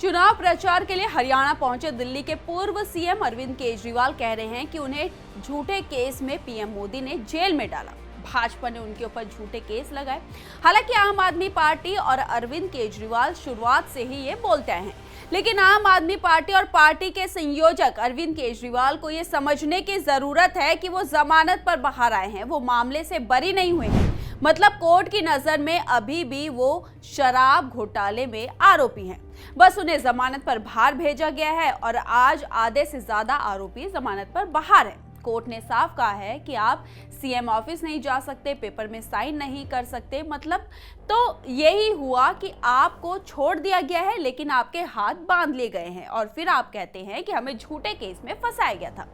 चुनाव प्रचार के लिए हरियाणा पहुंचे दिल्ली के पूर्व सीएम अरविंद केजरीवाल कह रहे हैं कि उन्हें झूठे केस में पीएम मोदी ने जेल में डाला। भाजपा ने उनके ऊपर झूठे केस लगाए। हालांकि आम आदमी पार्टी और अरविंद केजरीवाल शुरुआत से ही ये बोलते हैं, लेकिन आम आदमी पार्टी और पार्टी के संयोजक अरविंद केजरीवाल को ये समझने की जरूरत है कि वो जमानत पर बाहर आए हैं, वो मामले से बरी नहीं हुए हैं। मतलब कोर्ट की नजर में अभी भी वो शराब घोटाले में आरोपी हैं। बस उन्हें जमानत पर बाहर भेजा गया है और आज आधे से ज्यादा आरोपी जमानत पर बाहर हैं। कोर्ट ने साफ कहा है कि आप सीएम ऑफिस नहीं जा सकते, पेपर में साइन नहीं कर सकते। मतलब तो यही हुआ कि आपको छोड़ दिया गया है, लेकिन आपके हाथ बांध लिए गए हैं और फिर आप कहते हैं कि हमें झूठे केस में फंसाया गया था।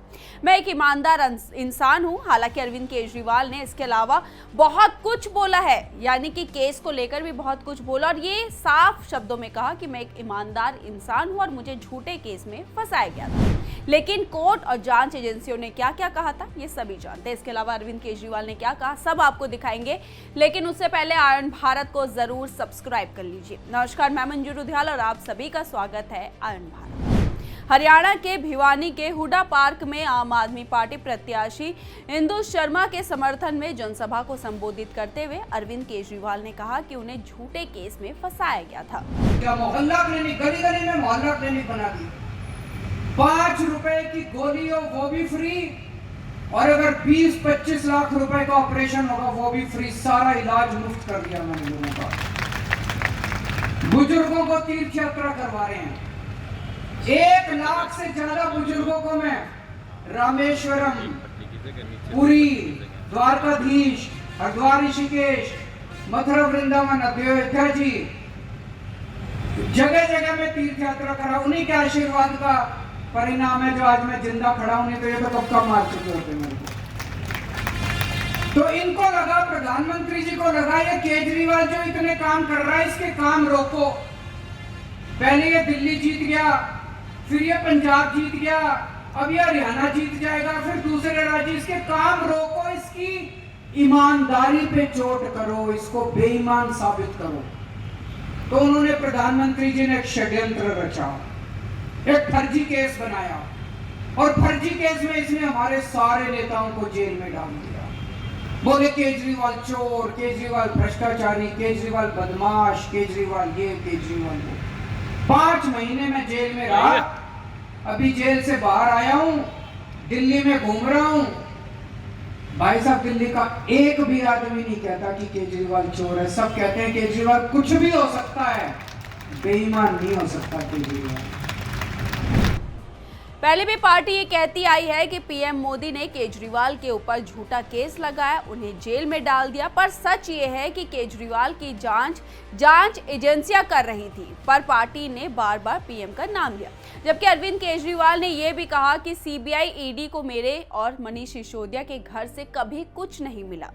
मैं एक ईमानदार इंसान हूं। हालांकि अरविंद केजरीवाल ने इसके अलावा बहुत कुछ बोला है, यानी कि केस को लेकर भी बहुत कुछ बोला और ये साफ शब्दों में कहा कि मैं एक ईमानदार इंसान हूं और मुझे झूठे केस में फंसाया गया था। लेकिन कोर्ट और जांच एजेंसियों ने क्या क्या कहा था, ये सभी जानते हैं। इसके अलावा अरविंद केजरीवाल ने क्या कहा, सब आपको दिखाएंगे, लेकिन उससे पहले आयरन भारत को जरूर सब्सक्राइब कर लीजिए। नमस्कार, मैं मंजू रुधियाल और आप सभी का स्वागत है आयरन भारत। हरियाणा के भिवानी के हुडा पार्क में आम आदमी पार्टी प्रत्याशी इंदु शर्मा के समर्थन में जनसभा को संबोधित करते हुए अरविंद केजरीवाल ने कहा कि उन्हें झूठे केस में फंसाया गया था। क्या मोहल्ला क्लिनिक, गली गली में मोहल्ला क्लिनिक बना दी, 5 रुपए की गोली हो वो भी फ्री, और अगर 20-25 लाख रुपए का ऑपरेशन होगा वो भी फ्री। सारा इलाज मुफ्त कर दिया मैंने लोगों का। बुजुर्गों को तीर्थ यात्रा करवा रहे हैं। 1 लाख से ज्यादा बुजुर्गों को मैं रामेश्वरम, पुरी, द्वारकाधीश, हरिद्वार, ऋषिकेश, मथुरा, वृंदावन, अयोध्या जी, जगह जगह में तीर्थ यात्रा करा। उन्हीं के आशीर्वाद का परिणाम है जो आज मैं जिंदा खड़ा हूं, नहीं तो ये तो कब का मार चुके होते मेरे को। तो इनको लगा, प्रधानमंत्री जी को लगा, ये केजरीवाल जो इतने काम कर रहा है इसके काम रोको। पहले ये दिल्ली जीत गया, फिर ये पंजाब जीत गया, अब ये हरियाणा जीत जाएगा, फिर दूसरे राज्य। इसके काम रोको, इसकी ईमानदारी पे चोट करो, इसको बेईमान साबित करो। तो उन्होंने, प्रधानमंत्री जी ने एक षड्यंत्र रचा, एक फर्जी केस बनाया और फर्जी केस में इसने हमारे सारे नेताओं को जेल में डाल दिया। बोले केजरीवाल चोर, केजरीवाल भ्रष्टाचारी, केजरीवाल बदमाश, केजरीवाल ये, केजरीवाल वो। 5 महीने में जेल में रहा, अभी जेल से बाहर आया हूं, दिल्ली में घूम रहा हूं। भाई साहब, दिल्ली का एक भी आदमी नहीं कहता कि केजरीवाल चोर है। सब कहते हैं केजरीवाल कुछ भी हो सकता है, बेईमान नहीं हो सकता केजरीवाल। पहले भी पार्टी ये कहती आई है कि पीएम मोदी ने केजरीवाल के ऊपर झूठा केस लगाया, उन्हें जेल में डाल दिया। पर सच ये है कि केजरीवाल की जांच एजेंसियां कर रही थी, पर पार्टी ने बार बार पीएम का नाम लिया। जबकि अरविंद केजरीवाल ने यह भी कहा कि सीबीआई, ईडी को मेरे और मनीष सिसोदिया के घर से कभी कुछ नहीं मिला।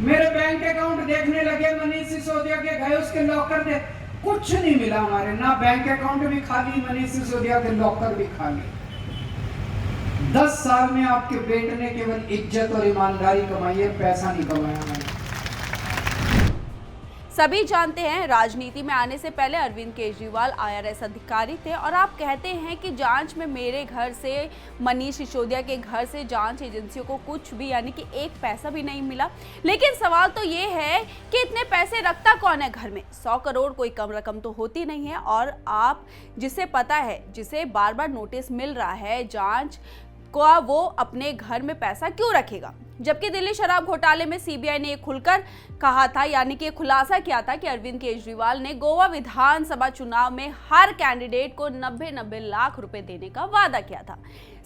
मेरे बैंक अकाउंट देखने लगे, मनीष सिसोदिया के गए, उसके लॉकर दे, कुछ नहीं मिला हमारे। ना बैंक अकाउंट भी खाली, मनीष सिसोदिया के लॉकर भी खाली। 10 साल में आपके बेटे ने केवल इज्जत और ईमानदारी कमाई है, पैसा नहीं कमाया मैंने। सभी जानते हैं, राजनीति में आने से पहले अरविंद केजरीवाल आईआरएस अधिकारी थे और आप कहते हैं कि जांच में मेरे घर से, मनीष सिसोदिया के घर से जांच एजेंसियों को कुछ भी, यानी कि 1 पैसा भी नहीं मिला। लेकिन सवाल तो ये है कि इतने पैसे रखता कौन है घर में? 100 करोड़ कोई कम रकम तो होती नहीं है। और आप, जिसे पता है, जिसे बार बार नोटिस मिल रहा है जांच का, वो अपने घर में पैसा क्यों रखेगा? जबकि दिल्ली शराब घोटाले में सीबीआई ने खुलकर कहा था, यानी कि खुलासा किया था कि अरविंद केजरीवाल ने गोवा विधानसभा चुनाव में हर कैंडिडेट को 90-90 लाख रुपए देने का वादा किया था।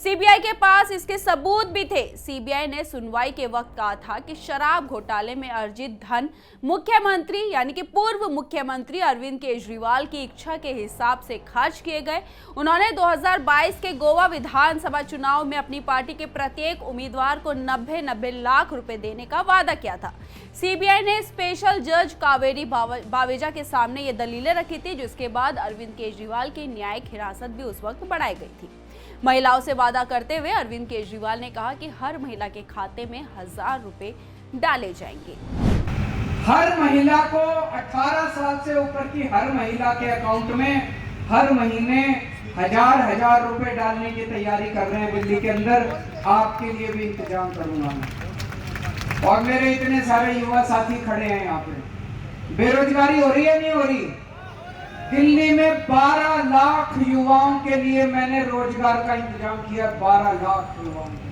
सीबीआई के पास इसके सबूत भी थे। सीबीआई ने सुनवाई के वक्त कहा था कि शराब घोटाले में अर्जित धन मुख्यमंत्री, यानी कि पूर्व मुख्यमंत्री अरविंद केजरीवाल की इच्छा के हिसाब से खर्च किए गए। उन्होंने 2022 के गोवा विधानसभा चुनाव में अपनी पार्टी के प्रत्येक उम्मीदवार को 90-90 लाख रुपए देने का वादा किया था। सीबीआई ने स्पेशल जज कावेरी बावेजा के सामने ये दलीलें रखी थी, जिसके बाद अरविंद केजरीवाल की न्यायिक हिरासत भी उस वक्त बढ़ाई गई थी। महिलाओं से वादा करते हुए अरविंद केजरीवाल ने कहा कि हर महिला के खाते में 1000 रुपए डाले जाएंगे। हर महिला को 18 साल से ऊपर की हर महिला के अकाउंट में हर महीने हजार रुपए डालने की तैयारी कर रहे हैं दिल्ली के अंदर। आपके लिए भी इंतजाम करूंगा मैं। और मेरे इतने सारे युवा साथी खड़े हैं यहाँ पे। बेरोजगारी हो रही है नहीं हो रही? दिल्ली में 12 लाख युवाओं के लिए मैंने रोजगार का इंतजाम किया। 12 लाख युवाओं के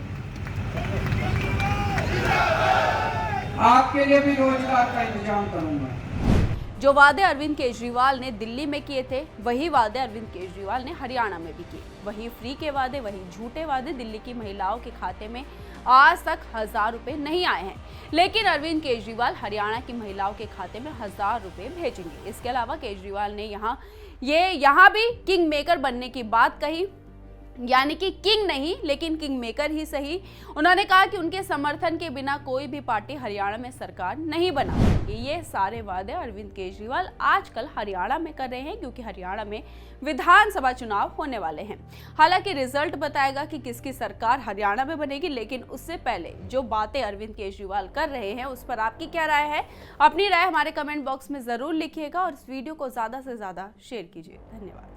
आपके लिए भी रोजगार का इंतजाम करूंगा। जो वादे अरविंद केजरीवाल ने दिल्ली में किए थे, वही वादे अरविंद केजरीवाल ने हरियाणा में भी किए। वही फ्री के वादे, वही झूठे वादे। दिल्ली की महिलाओं के खाते में आज तक 1000 रुपए नहीं आए हैं, लेकिन अरविंद केजरीवाल हरियाणा की महिलाओं के खाते में 1000 रुपए भेजेंगे। इसके अलावा केजरीवाल ने यहाँ भी किंग मेकर बनने की बात कही, यानी कि किंग नहीं लेकिन किंग मेकर ही सही। उन्होंने कहा कि उनके समर्थन के बिना कोई भी पार्टी हरियाणा में सरकार नहीं बना। ये सारे वादे अरविंद केजरीवाल आजकल हरियाणा में कर रहे हैं, क्योंकि हरियाणा में विधानसभा चुनाव होने वाले हैं। हालांकि रिजल्ट बताएगा कि किसकी सरकार हरियाणा में बनेगी, लेकिन उससे पहले जो बातें अरविंद केजरीवाल कर रहे हैं उस पर आपकी क्या राय है? अपनी राय हमारे कमेंट बॉक्स में जरूर लिखिएगा और इस वीडियो को ज्यादा से ज्यादा शेयर कीजिए। धन्यवाद।